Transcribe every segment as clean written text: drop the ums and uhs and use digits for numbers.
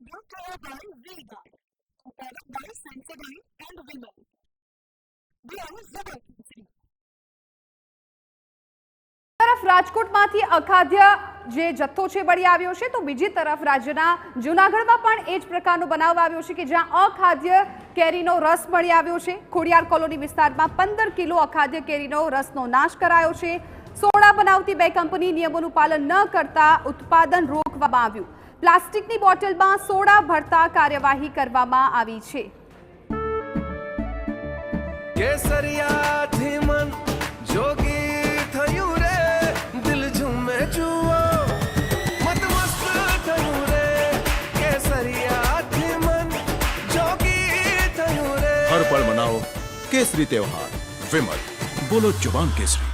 Brought to you by Vega, a product by Sensodyne and Vimal. Brand Zabarkisi. તરફ રાજકોટમાંથી અખાદ્ય જે જથ્થો છે મળી આવ્યો છે તો બીજી તરફ રાજ્યના જૂનાગઢમાં પણ એ જ પ્રકારનો બનાવ આવ્યો છે કે જ્યાં અખાદ્ય કેરીનો રસ મળી આવ્યો છે। ખોડિયાર કોલોની વિસ્તારમાં 15 કિલો અખાદ્ય કેરીનો રસનો નાશ કરાયો છે। સોડા બનાવતી બે કંપની નિયમોનું પાલન ન કરતા ઉત્પાદન રોકવામાં આવ્યું। પ્લાસ્ટિકની બોટલમાં સોડા ભરતા કાર્યવાહી કરવામાં આવી છે। કેસરિયાથી મન જોગી થયું રે, દિલ ઝૂમે જુઓ મત મસ્ત થયું રે, કેસરિયાથી મન જોગી થયું રે। हर पल मनाओ केसरी त्योहार। विमल, बोलो जुबान केसरी।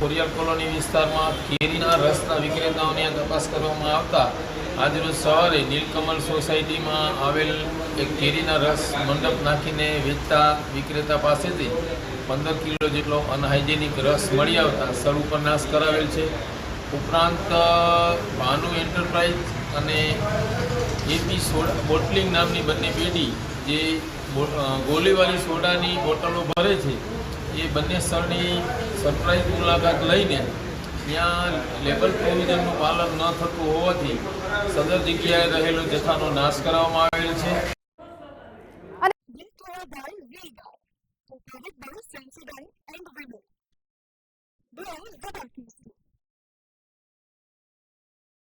ખોડિયાર કોલોની વિસ્તારમાં કેરીના રસના વિક્રેતાઓની તપાસ કરવામાં આવતા આજરોજ સવારે નીલકમલ સોસાયટીમાં આવેલ એક કેરીના રસ મંડપ નાખીને વેચતા વિક્રેતા પાસેથી 15 કિલો જેટલો અનહાઇજેનિક રસ મળી આવતા સ્થળ ઉપર નાશ કરાવેલ છે। ઉપરાંત ભાનુ એન્ટરપ્રાઇઝ અને એપી સોડા બોટલિંગ નામની બંને પેઢી જે ગોલીવાળી સોડાની બોટલો ભરે છે એ બંને સ્થળની સરપ્રાઇઝ મુલાકાત લઈને ત્યાં લેબલ પ્રોવિઝનનું પાલન ન થતું હોવાથી સદર જગ્યાએ રહેલો જથ્થાનો નાશ કરવામાં આવેલ છે। Brought to you by Vega, a product by Sensodyne and Vimal. Brand Zabarkisi.